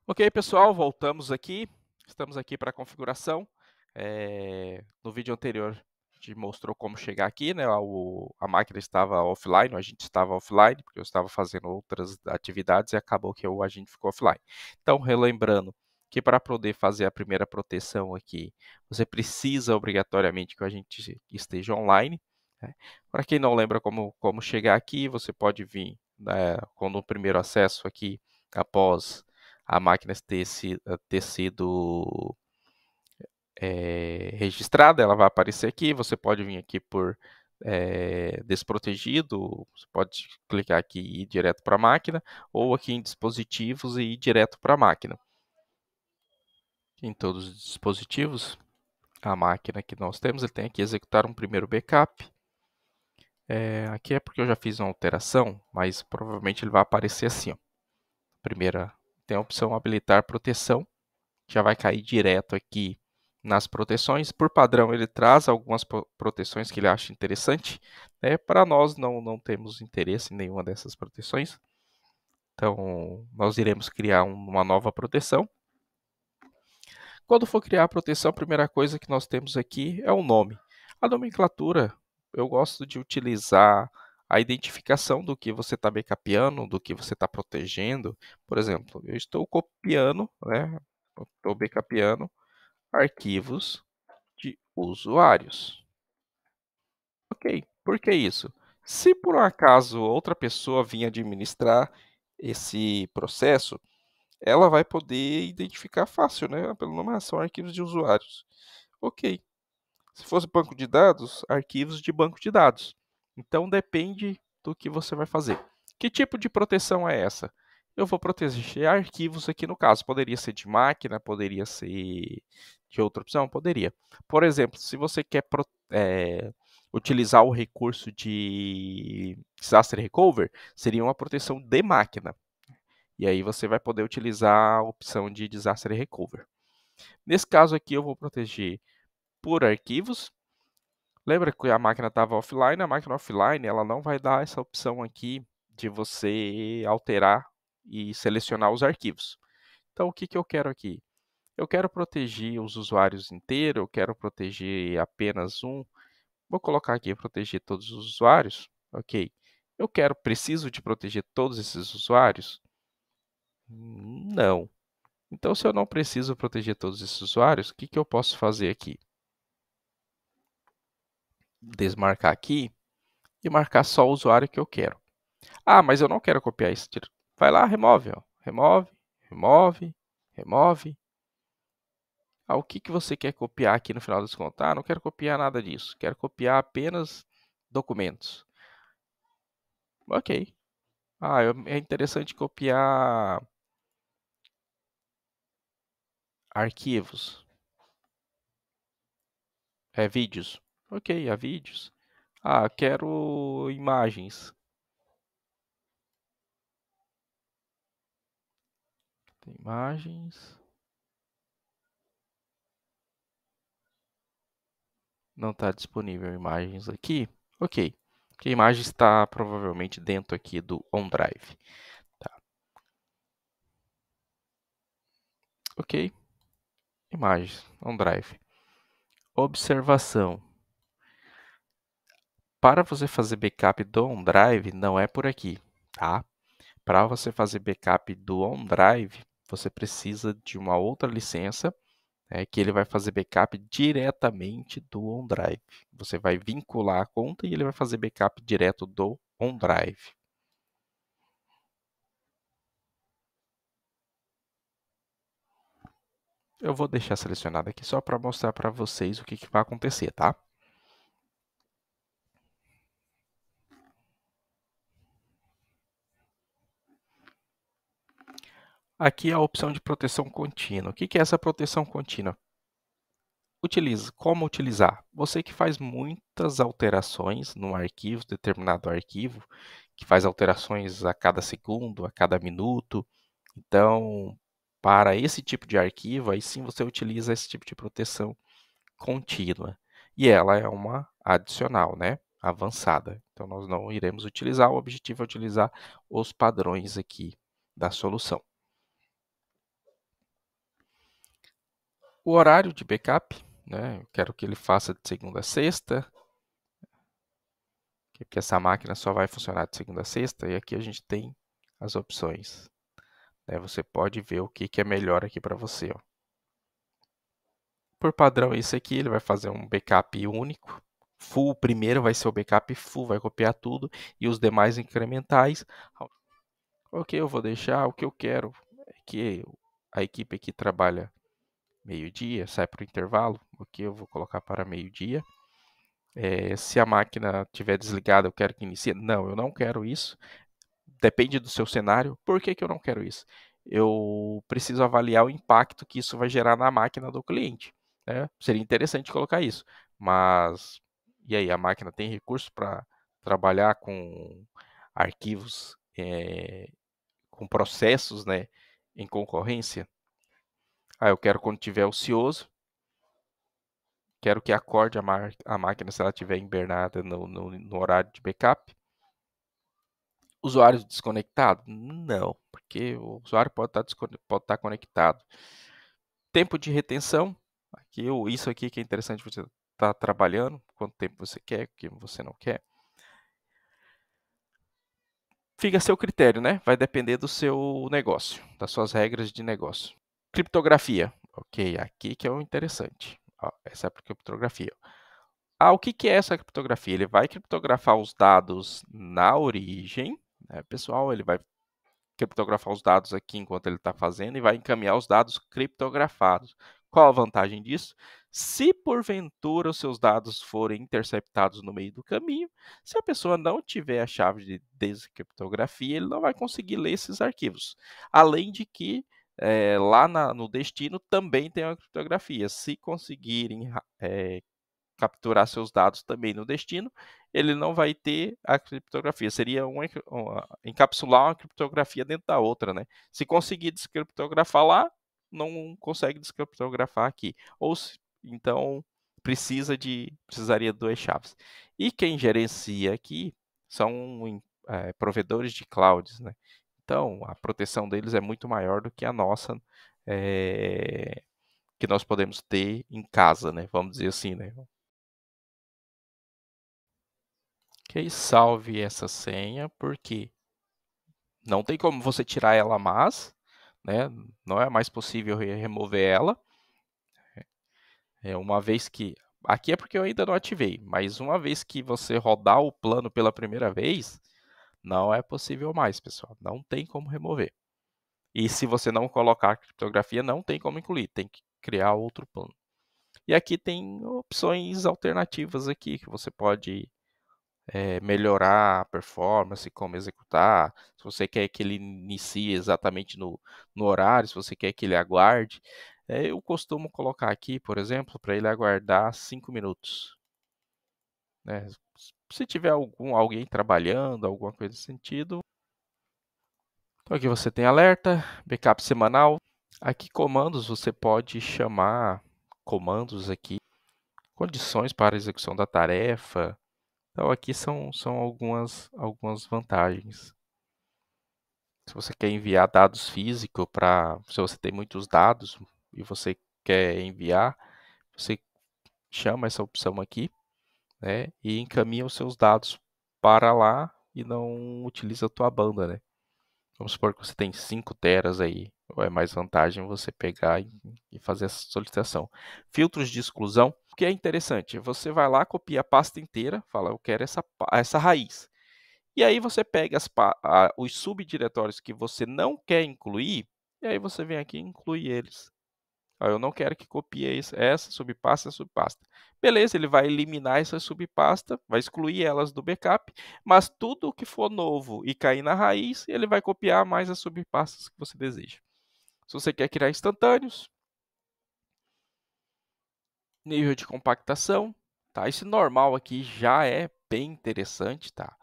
Ok, pessoal, voltamos aqui. Estamos aqui para a configuração. No vídeo anterior, a gente mostrou como chegar aqui, né? A máquina estava offline, a gente estava offline, porque eu estava fazendo outras atividades e acabou que a gente ficou offline. Então, relembrando que para poder fazer a primeira proteção aqui, você precisa obrigatoriamente que a gente esteja online, né? Para quem não lembra como chegar aqui, você pode vir, né, com o primeiro acesso aqui, após a máquina ter sido registrada, ela vai aparecer aqui. Você pode vir aqui por desprotegido, você pode clicar aqui e ir direto para a máquina, ou aqui em dispositivos e ir direto para a máquina. Em todos os dispositivos, a máquina que nós temos, ele tem que executar um primeiro backup. Aqui é porque eu já fiz uma alteração, mas provavelmente ele vai aparecer assim, ó. Primeira, tem a opção habilitar proteção, já vai cair direto aqui nas proteções. Por padrão, ele traz algumas proteções que ele acha interessante, né? Para nós, não temos interesse em nenhuma dessas proteções. Então, nós iremos criar uma nova proteção. Quando for criar a proteção, a primeira coisa que nós temos aqui é o nome. A nomenclatura, eu gosto de utilizar a identificação do que você está backupando, do que você está protegendo. Por exemplo, eu estou copiando, né? Estou backupando arquivos de usuários. Ok, por que isso? Se por um acaso outra pessoa vir administrar esse processo, ela vai poder identificar fácil, né? Pelo nome, são arquivos de usuários. Ok. Se fosse banco de dados, arquivos de banco de dados. Então depende do que você vai fazer. Que tipo de proteção é essa? Eu vou proteger arquivos aqui no caso. Poderia ser de máquina, poderia ser de outra opção? Poderia. Por exemplo, se você quer utilizar o recurso de Disaster Recover, seria uma proteção de máquina. E aí você vai poder utilizar a opção de Disaster Recover. Nesse caso aqui eu vou proteger por arquivos. Lembra que a máquina estava offline? A máquina offline ela não vai dar essa opção aqui de você alterar e selecionar os arquivos. Então, o que eu quero aqui? Eu quero proteger os usuários inteiros, eu quero proteger apenas um. Vou colocar aqui proteger todos os usuários. Ok. Preciso de proteger todos esses usuários? Não. Então, se eu não preciso proteger todos esses usuários, o que eu posso fazer aqui? Desmarcar aqui e marcar só o usuário que eu quero. Ah, mas eu não quero copiar esse. Vai lá, remove, ó. Remove, remove, remove. Ah, o que você quer copiar aqui no final das contas? Ah, não quero copiar nada disso. Quero copiar apenas documentos. Ok. Ah, é interessante copiar arquivos. Vídeos. Ok, vídeos. Ah, quero imagens. Imagens. Não está disponível imagens aqui. Ok. Porque a imagem está provavelmente dentro aqui do OneDrive. Tá. Ok. Imagens, OneDrive. Observação. Para você fazer backup do OneDrive, não é por aqui, tá? Para você fazer backup do OneDrive, você precisa de uma outra licença, que ele vai fazer backup diretamente do OneDrive. Você vai vincular a conta e ele vai fazer backup direto do OneDrive. Eu vou deixar selecionado aqui só para mostrar para vocês o que vai acontecer, tá? Aqui é a opção de proteção contínua. O que é essa proteção contínua? Como utilizar? Você que faz muitas alterações num arquivo, determinado arquivo, que faz alterações a cada segundo, a cada minuto. Então, para esse tipo de arquivo, aí sim você utiliza esse tipo de proteção contínua. E ela é uma adicional, né? Avançada. Então, nós não iremos utilizar, o objetivo é utilizar os padrões aqui da solução. O horário de backup, né? Eu quero que ele faça de segunda a sexta, porque essa máquina só vai funcionar de segunda a sexta, e aqui a gente tem as opções, né? Você pode ver o que é melhor aqui para você, ó. Por padrão, esse aqui ele vai fazer um backup único. Full, primeiro vai ser o backup full, vai copiar tudo, e os demais incrementais. Ok, eu vou deixar o que eu quero é que a equipe aqui trabalha meio-dia, sai para o intervalo, ok, eu vou colocar para meio-dia. Se a máquina estiver desligada, eu quero que inicie. Não, eu não quero isso. Depende do seu cenário. Por que eu não quero isso? Eu preciso avaliar o impacto que isso vai gerar na máquina do cliente, né? Seria interessante colocar isso. Mas, e aí, a máquina tem recurso para trabalhar com arquivos, com processos, né, em concorrência? Eu quero quando estiver ocioso, quero que acorde a máquina se ela estiver hibernada no horário de backup. Usuário desconectado? Não, porque o usuário pode estar conectado. Tempo de retenção, isso aqui que é interessante você estar trabalhando, quanto tempo você quer, o que você não quer. Fica a seu critério, né? Vai depender do seu negócio, das suas regras de negócio. Criptografia, ok, aqui que é o interessante. Essa é a criptografia. O que é essa criptografia? Ele vai criptografar os dados na origem, né, pessoal? Ele vai criptografar os dados aqui enquanto ele está fazendo e vai encaminhar os dados criptografados. Qual a vantagem disso? Se porventura os seus dados forem interceptados no meio do caminho, se a pessoa não tiver a chave de descriptografia, ele não vai conseguir ler esses arquivos. Além de que lá no destino também tem uma criptografia. Se conseguirem capturar seus dados também no destino, ele não vai ter a criptografia. Seria encapsular uma criptografia dentro da outra, né? Se conseguir descriptografar lá, não consegue descriptografar aqui. Então precisaria de 2 chaves. E quem gerencia aqui são provedores de clouds, né? Então a proteção deles é muito maior do que a nossa, que nós podemos ter em casa, né? Vamos dizer assim, né? Ok, salve essa senha, porque não tem como você tirar ela, mas, né, não é mais possível remover ela. Uma vez que, aqui é porque eu ainda não ativei, mas uma vez que você rodar o plano pela primeira vez, não é possível mais, pessoal. Não tem como remover. E se você não colocar a criptografia, não tem como incluir, tem que criar outro plano. E aqui tem opções alternativas aqui que você pode melhorar a performance, como executar, se você quer que ele inicie exatamente no horário, se você quer que ele aguarde. Eu costumo colocar aqui, por exemplo, para ele aguardar 5 minutos. Né? Se tiver alguém trabalhando, alguma coisa nesse sentido. Então aqui você tem alerta, backup semanal. Aqui comandos, você pode chamar comandos aqui, condições para a execução da tarefa. Então aqui são algumas vantagens. Se você quer enviar dados físicos se você tem muitos dados e você quer enviar, você chama essa opção aqui, né, e encaminha os seus dados para lá e não utiliza a tua banda, né? Vamos supor que você tem 5 teras aí, é mais vantagem você pegar e fazer essa solicitação. Filtros de exclusão, o que é interessante, você vai lá, copia a pasta inteira, fala, eu quero essa raiz. E aí você pega os subdiretórios que você não quer incluir, e aí você vem aqui e inclui eles. Eu não quero que copie essa subpasta. Beleza, ele vai eliminar essa subpasta, vai excluir elas do backup, mas tudo que for novo e cair na raiz, ele vai copiar mais as subpastas que você deseja. Se você quer criar instantâneos, nível de compactação, tá? Esse normal aqui já é bem interessante, tá?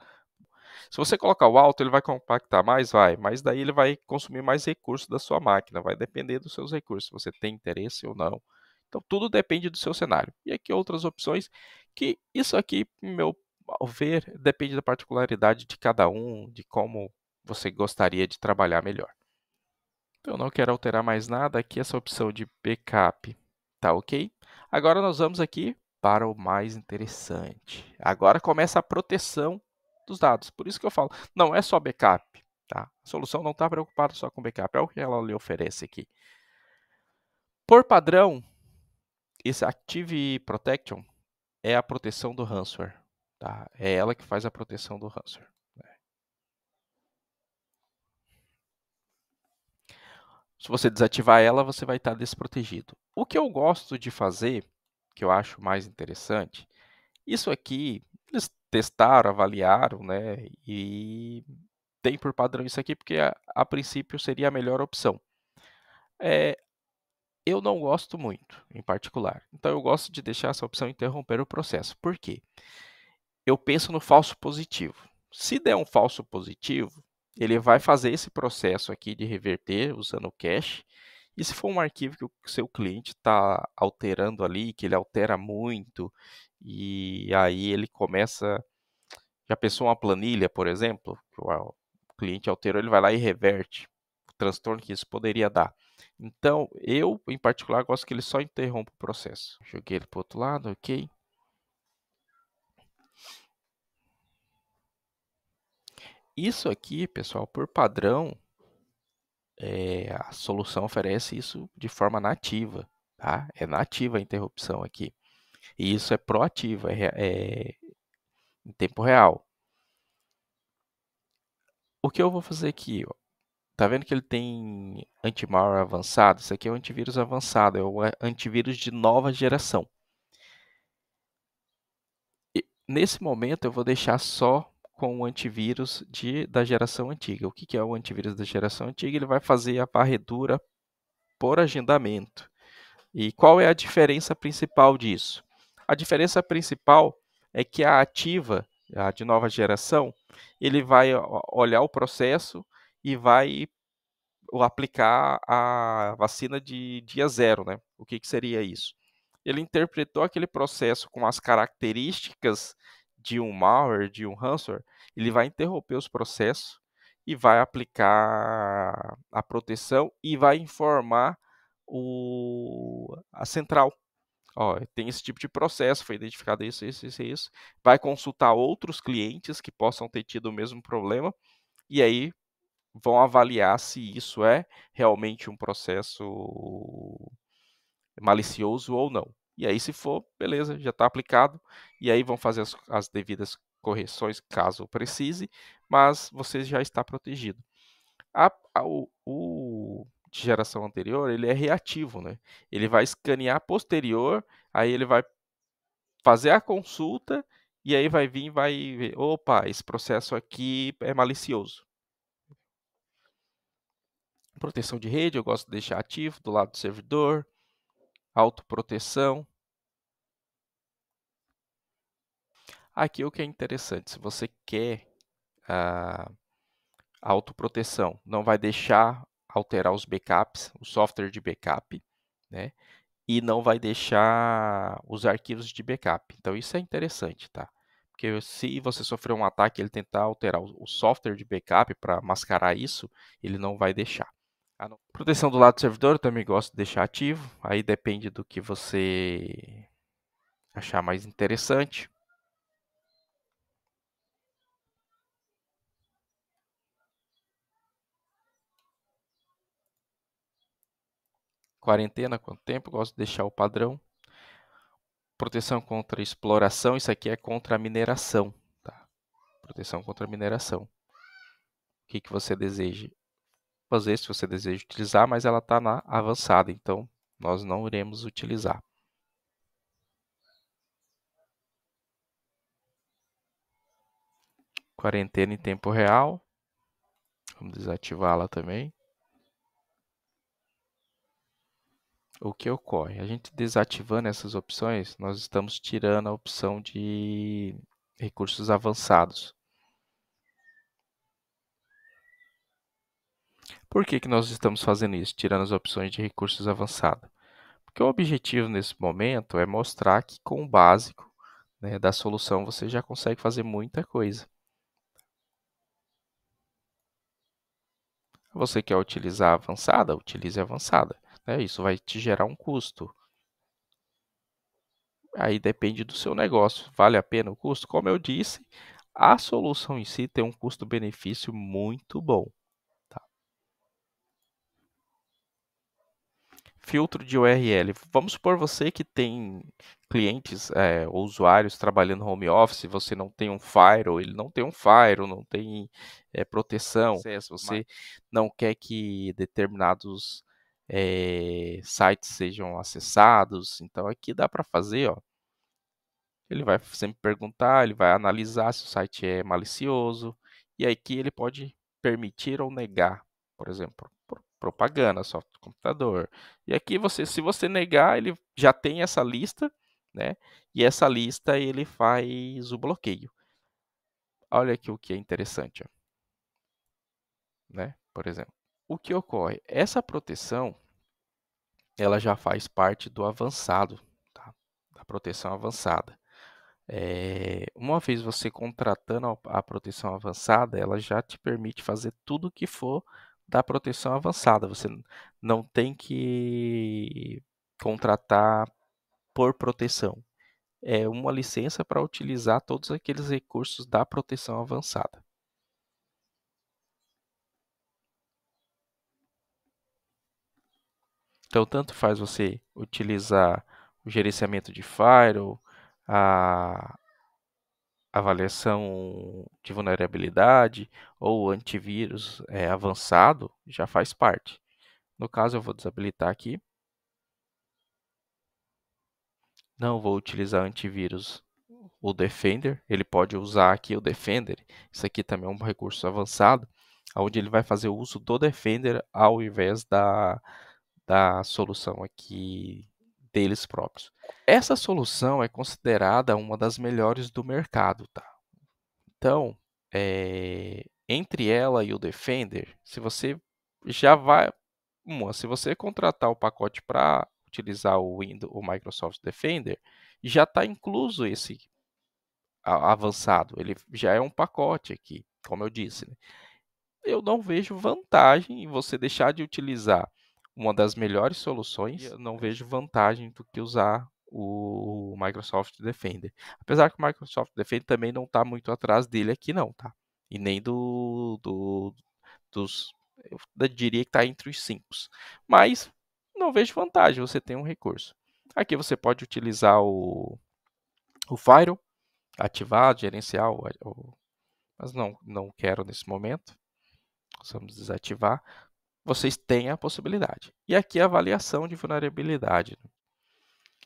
Se você colocar o alto, ele vai compactar mais, mas daí ele vai consumir mais recursos da sua máquina, vai depender dos seus recursos, se você tem interesse ou não. Então, tudo depende do seu cenário. E aqui outras opções, que isso aqui, ao ver, depende da particularidade de cada um, de como você gostaria de trabalhar melhor. Então, eu não quero alterar mais nada. Aqui essa opção de backup Tá ok? Agora nós vamos aqui para o mais interessante. Agora começa a proteção dos dados. Por isso que eu falo, não é só backup, tá? A solução não está preocupada só com backup, é o que ela lhe oferece aqui. Por padrão, esse Active Protection é a proteção do ransomware, tá? É ela que faz a proteção do ransomware. Se você desativar ela, você vai estar desprotegido. O que eu gosto de fazer, que eu acho mais interessante, isso aqui eles testaram, avaliaram, né? E tem por padrão isso aqui porque a princípio seria a melhor opção. Eu não gosto muito, em particular. Então eu gosto de deixar essa opção interromper o processo. Por quê? Eu penso no falso positivo. Se der um falso positivo, ele vai fazer esse processo aqui de reverter usando o cache. E se for um arquivo que o seu cliente está alterando ali, que ele altera muito, e aí ele começa. Já pensou uma planilha, por exemplo, que o cliente alterou, ele vai lá e reverte o transtorno que isso poderia dar. Então, eu, em particular, gosto que ele só interrompa o processo. Joguei ele para o outro lado, ok. Isso aqui, pessoal, por padrão, a solução oferece isso de forma nativa, tá? É nativa a interrupção aqui. E isso é proativa, é em tempo real. O que eu vou fazer aqui, ó? Tá vendo que ele tem anti-malware avançado? Isso aqui é o antivírus avançado, é o antivírus de nova geração. E, nesse momento, eu vou deixar só com o antivírus da geração antiga. O que é o antivírus da geração antiga? Ele vai fazer a varredura por agendamento. E qual é a diferença principal disso? A diferença principal é que a ativa, a de nova geração, ele vai olhar o processo e vai aplicar a vacina de dia zero, né? O que seria isso? Ele interpretou aquele processo com as características de um malware, de um ransomware, ele vai interromper os processos e vai aplicar a proteção e vai informar a central. Ó, tem esse tipo de processo, foi identificado isso. Vai consultar outros clientes que possam ter tido o mesmo problema e aí vão avaliar se isso é realmente um processo malicioso ou não. E aí, se for, beleza, já está aplicado. E aí vão fazer as devidas correções caso precise, mas você já está protegido. O de geração anterior, ele é reativo, né? Ele vai escanear posterior, aí ele vai fazer a consulta e aí vai vir e vai ver, opa, esse processo aqui é malicioso. Proteção de rede, eu gosto de deixar ativo do lado do servidor. Autoproteção. Aqui o que é interessante, se você quer a autoproteção, não vai deixar alterar os backups, o software de backup, né? E não vai deixar os arquivos de backup. Então isso é interessante, tá? Porque se você sofrer um ataque e ele tentar alterar o software de backup para mascarar isso, ele não vai deixar. Proteção do lado do servidor, eu também gosto de deixar ativo. Aí depende do que você achar mais interessante. Quarentena, quanto tempo? Gosto de deixar o padrão. Proteção contra exploração, isso aqui é contra a mineração. Tá? Proteção contra a mineração. O que você deseja fazer, se você deseja utilizar, mas ela está na avançada, então nós não iremos utilizar. Quarentena em tempo real. Vamos desativá-la também. O que ocorre? A gente desativando essas opções, nós estamos tirando a opção de recursos avançados. Por que nós estamos fazendo isso, tirando as opções de recursos avançados? Porque o objetivo nesse momento é mostrar que com o básico, né, da solução você já consegue fazer muita coisa. Você quer utilizar a avançada? Utilize a avançada. Né? Isso vai te gerar um custo. Aí depende do seu negócio. Vale a pena o custo? Como eu disse, a solução em si tem um custo-benefício muito bom. Tá? Filtro de URL. Vamos supor você que tem clientes ou usuários trabalhando no home office, você não tem um firewall, ele não tem um firewall, não tem proteção, você não quer que determinados sites sejam acessados, então aqui dá para fazer, ó, ele vai sempre perguntar, ele vai analisar se o site é malicioso, e aqui ele pode permitir ou negar, por exemplo, propaganda, software do computador. E aqui se você negar, ele já tem essa lista, né? E essa lista ele faz o bloqueio. Olha aqui o que é interessante, ó, né? Por exemplo, o que ocorre? Essa proteção, ela já faz parte do avançado, tá? Da proteção avançada. Uma vez você contratando a proteção avançada, ela já te permite fazer tudo o que for da proteção avançada. Você não tem que contratar por proteção. É uma licença para utilizar todos aqueles recursos da proteção avançada. Então, tanto faz você utilizar o gerenciamento de firewall, a avaliação de vulnerabilidade ou antivírus avançado, já faz parte. No caso, eu vou desabilitar aqui. Não vou utilizar antivírus, o Defender. Ele pode usar aqui o Defender. Isso aqui também é um recurso avançado, onde ele vai fazer o uso do Defender ao invés da solução aqui deles próprios. Essa solução é considerada uma das melhores do mercado, tá? Então, entre ela e o Defender, se você já vai, se você contratar o pacote para utilizar o Microsoft Defender, já está incluso esse avançado. Ele já é um pacote aqui, como eu disse, né? Eu não vejo vantagem em você deixar de utilizar uma das melhores soluções. Eu não vejo vantagem do que usar o Microsoft Defender. Apesar que o Microsoft Defender também não está muito atrás dele aqui não, tá? E nem dos... Eu diria que está entre os 5. Mas não vejo vantagem, você tem um recurso. Aqui você pode utilizar o Firewall, ativar, gerenciar, mas não quero nesse momento. Vamos desativar. Vocês têm a possibilidade. E aqui a avaliação de vulnerabilidade.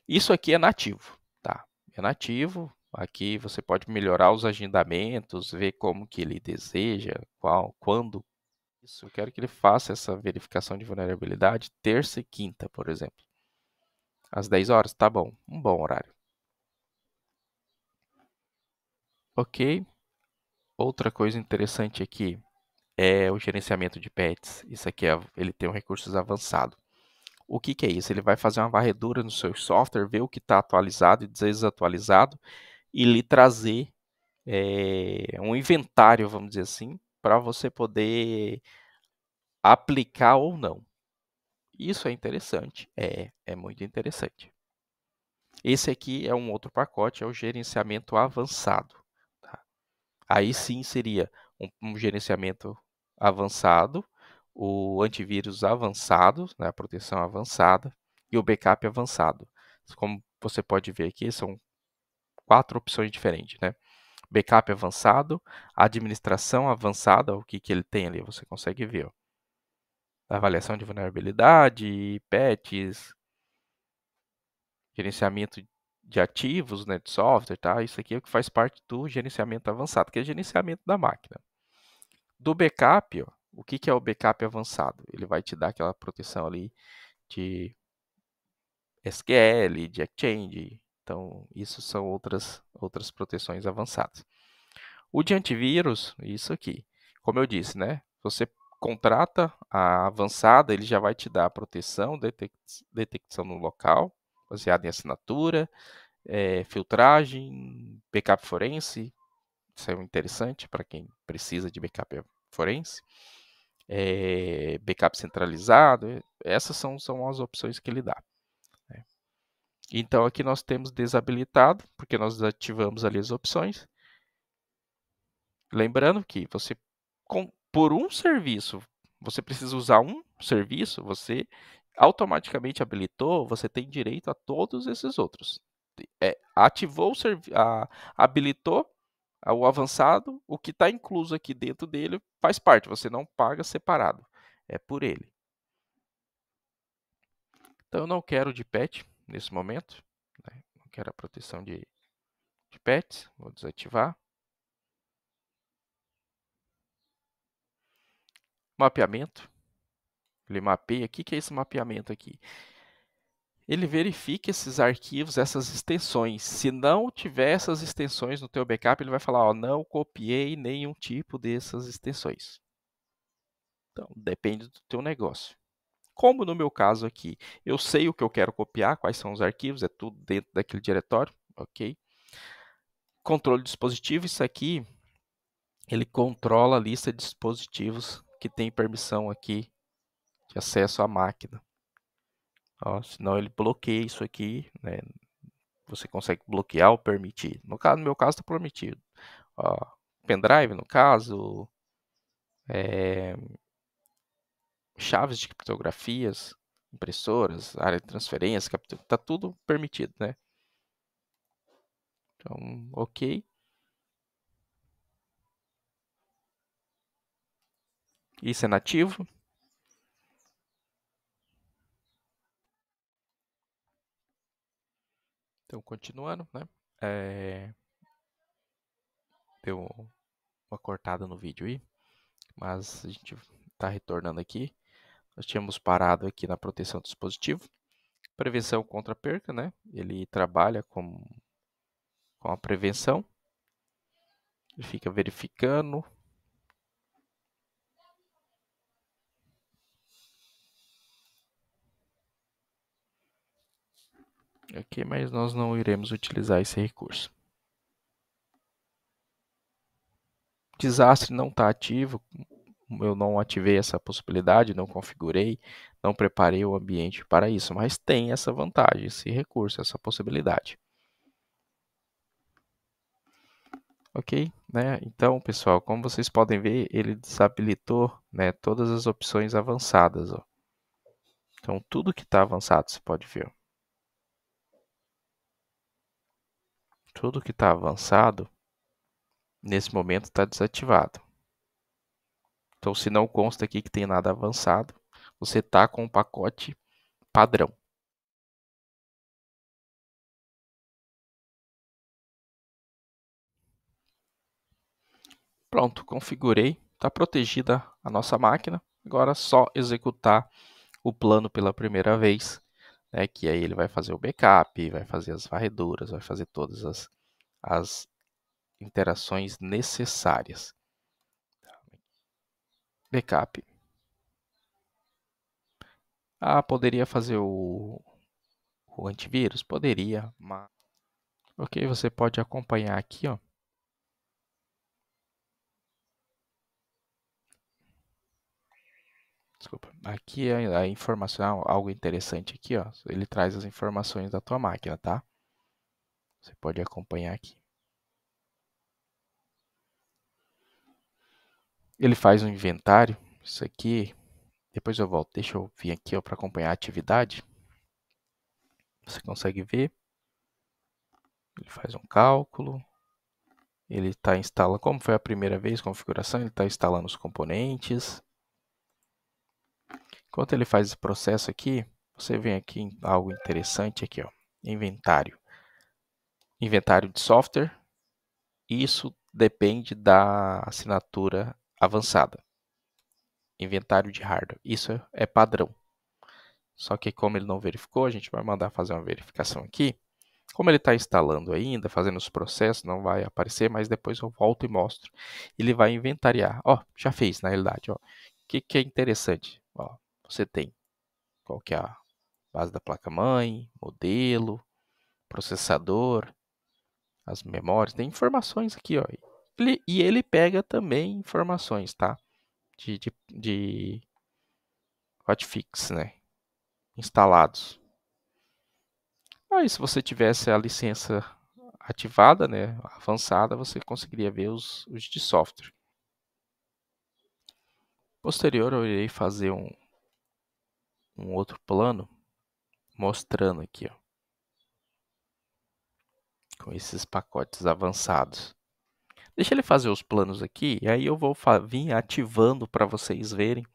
Isso aqui é nativo, tá? É nativo. Aqui você pode melhorar os agendamentos, ver como que ele deseja, quando. Isso, eu quero que ele faça essa verificação de vulnerabilidade terça e quinta, por exemplo. Às 10 horas, tá bom. Um bom horário. Ok. Outra coisa interessante aqui é o gerenciamento de patches. Isso aqui ele tem um recurso avançado. O que é isso? Ele vai fazer uma varredura no seu software, ver o que está atualizado e desatualizado e lhe trazer um inventário, vamos dizer assim, para você poder aplicar ou não. Isso é interessante, é muito interessante. Esse aqui é um outro pacote, é o gerenciamento avançado. Tá? Aí sim seria um gerenciamento avançado, o antivírus avançado, né, a proteção avançada, e o backup avançado. Como você pode ver aqui, são 4 opções diferentes, né? Backup avançado, administração avançada, o que ele tem ali, você consegue ver. Ó. Avaliação de vulnerabilidade, patches, gerenciamento de ativos, né, de software, tá? Isso aqui é o que faz parte do gerenciamento avançado, que é gerenciamento da máquina. Do backup, ó, o que é o backup avançado? Ele vai te dar aquela proteção ali de SQL, de Exchange. Então, isso são outras proteções avançadas. O de antivírus, isso aqui. Como eu disse, né? Você contrata a avançada, ele já vai te dar a proteção, detecção no local, baseada em assinatura, filtragem, backup forense. Isso é interessante para quem precisa de backup forense. Backup centralizado. Essas são as opções que ele dá. Né? Então, aqui nós temos desabilitado, porque nós desativamos ali as opções. Lembrando que você, por um serviço, você precisa usar um serviço, você automaticamente habilitou, você tem direito a todos esses outros. Ativou habilitou o avançado, o que está incluso aqui dentro dele faz parte, você não paga separado, é por ele. Então eu não quero de pet nesse momento, né? Não quero a proteção de pets, vou desativar. Mapeamento, ele mapeia, o que é esse mapeamento aqui? Ele verifica esses arquivos, essas extensões. Se não tiver essas extensões no teu backup, ele vai falar, ó, não copiei nenhum tipo dessas extensões. Então, depende do teu negócio. Como no meu caso aqui, eu sei o que eu quero copiar, quais são os arquivos, é tudo dentro daquele diretório, ok? Controle de dispositivo, isso aqui, ele controla a lista de dispositivos que tem permissão aqui de acesso à máquina. Ó, senão ele bloqueia isso aqui, né? Você consegue bloquear ou permitir. No meu caso está permitido. Ó, pendrive, no caso, chaves de criptografias, impressoras, área de transferência, está tudo permitido, né? Então, ok. Isso é nativo. Então, continuando, né? Deu uma cortada no vídeo aí, mas a gente está retornando aqui. Nós tínhamos parado aqui na proteção do dispositivo. Prevenção contra perca, né? Ele trabalha com a prevenção. Ele fica verificando. Aqui, mas nós não iremos utilizar esse recurso. Desastre não está ativo. Eu não ativei essa possibilidade, não configurei, não preparei o ambiente para isso, mas tem essa vantagem, esse recurso, essa possibilidade. Ok? Né? Então, pessoal, como vocês podem ver, ele desabilitou, né, todas as opções avançadas. Ó. Então, tudo que está avançado, você pode ver. Tudo que está avançado, nesse momento, está desativado. Então, se não consta aqui que tem nada avançado, você está com o pacote padrão. Pronto, configurei. Está protegida a nossa máquina. Agora é só executar o plano pela primeira vez, né, que aí ele vai fazer o backup, vai fazer as varreduras, vai fazer todas as interações necessárias. Backup. Ah, poderia fazer o antivírus? Poderia, mas... Ok, você pode acompanhar aqui, ó. Desculpa. Aqui é a informação, algo interessante aqui, ó. Ele traz as informações da tua máquina, tá? Você pode acompanhar aqui. Ele faz um inventário. Isso aqui, depois eu volto. Deixa eu vir aqui para acompanhar a atividade. Você consegue ver. Ele faz um cálculo. Ele está instalando, como foi a primeira vez, configuração, ele está instalando os componentes. Enquanto ele faz esse processo aqui, você vem aqui em algo interessante aqui, ó. Inventário. Inventário de software. Isso depende da assinatura avançada. Inventário de hardware. Isso é padrão. Só que como ele não verificou, a gente vai mandar fazer uma verificação aqui. Como ele está instalando ainda, fazendo os processos, não vai aparecer, mas depois eu volto e mostro. Ele vai inventariar. Ó, já fez, na realidade. Ó. O que é interessante? Ó, você tem qual que é a base da placa-mãe, modelo, processador, as memórias. Tem informações aqui, ó. E ele pega também informações, tá? De hotfix, né? Instalados. Aí, se você tivesse a licença ativada, né, avançada, você conseguiria ver os de software. Posterior, eu irei fazer um outro plano mostrando aqui, ó, com esses pacotes avançados. Deixa ele fazer os planos aqui, e aí eu vou vir ativando para vocês verem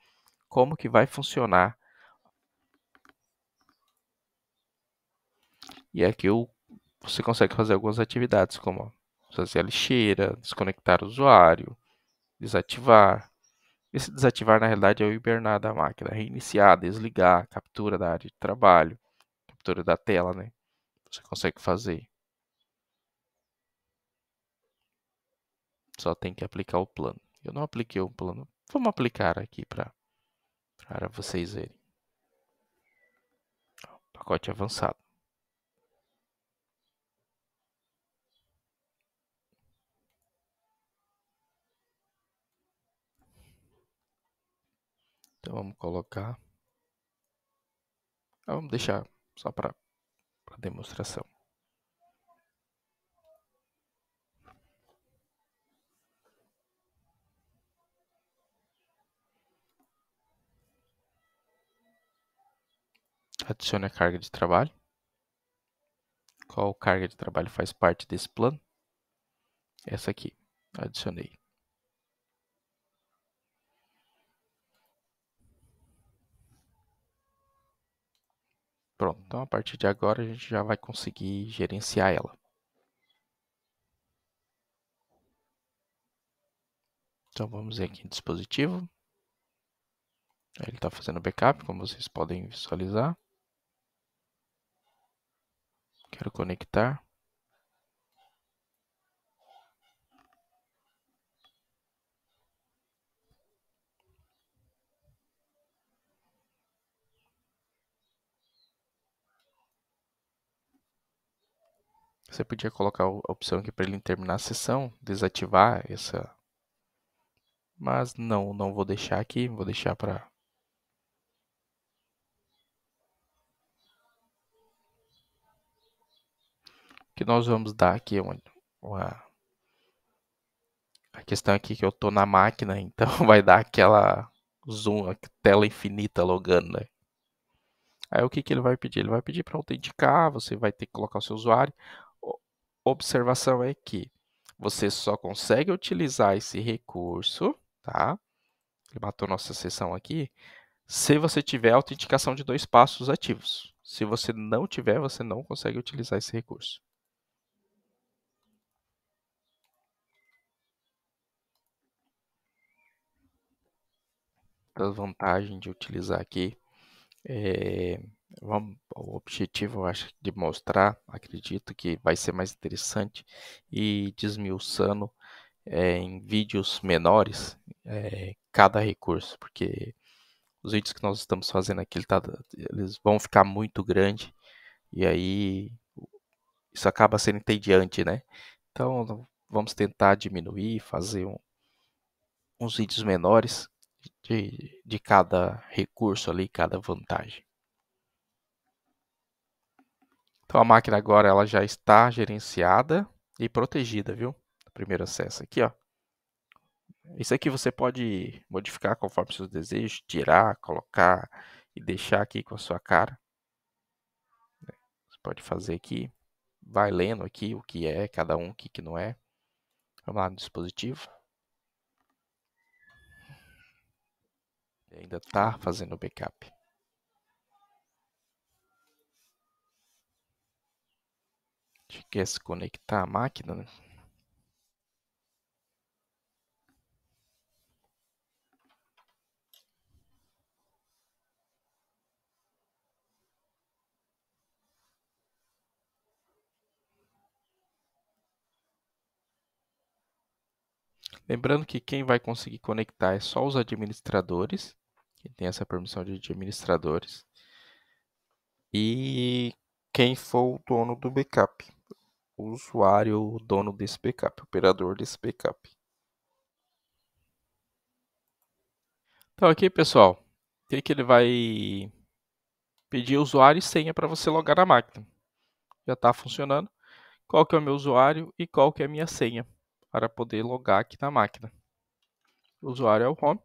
como que vai funcionar. E aqui você consegue fazer algumas atividades, como fazer a lixeira, desconectar o usuário, desativar. Esse desativar, na realidade, é o hibernar da máquina, reiniciar, desligar, captura da área de trabalho, captura da tela, né? Você consegue fazer. Só tem que aplicar o plano. Eu não apliquei o plano. Vamos aplicar aqui para vocês verem. Pacote avançado. Então vamos colocar. Vamos deixar só para demonstração. Adicione a carga de trabalho. Qual carga de trabalho faz parte desse plano? Essa aqui. Adicionei. Pronto, então a partir de agora a gente já vai conseguir gerenciar ela. Então vamos ver aqui em dispositivo. Ele está fazendo backup, como vocês podem visualizar. Quero conectar. Você podia colocar a opção aqui para ele terminar a sessão, desativar essa. Mas não vou deixar aqui, vou deixar para. O que nós vamos dar aqui a questão aqui é que eu estou na máquina, então vai dar aquela zoom, a tela infinita logando, né? Aí o que ele vai pedir? Ele vai pedir para autenticar, você vai ter que colocar o seu usuário. Observação é que você só consegue utilizar esse recurso, tá? Ele matou nossa sessão aqui, se você tiver a autenticação de 2 passos ativos. Se você não tiver, você não consegue utilizar esse recurso. A vantagem de utilizar aqui o objetivo, eu acho, de mostrar, acredito que vai ser mais interessante e desmiuçando em vídeos menores cada recurso, porque os vídeos que nós estamos fazendo aqui, eles vão ficar muito grandes e aí isso acaba sendo entediante, né? Então vamos tentar diminuir, fazer uns vídeos menores de cada recurso ali, cada vantagem. Então a máquina agora ela já está gerenciada e protegida, viu? No primeiro acesso aqui, ó. Isso aqui você pode modificar conforme seus desejos, tirar, colocar e deixar aqui com a sua cara. Você pode fazer aqui, vai lendo aqui o que é cada um, o que não é. Vamos lá no dispositivo. Ele ainda está fazendo o backup. A gente quer se conectar à máquina, né? Lembrando que quem vai conseguir conectar é só os administradores, que tem essa permissão de administradores, e quem for o dono do backup, o usuário, o dono desse backup, o operador desse backup. Então aqui, pessoal, o que ele vai pedir usuário e senha para você logar na máquina. já está funcionando. Qual que é o meu usuário e qual que é a minha senha para poder logar aqui na máquina. O usuário é o home,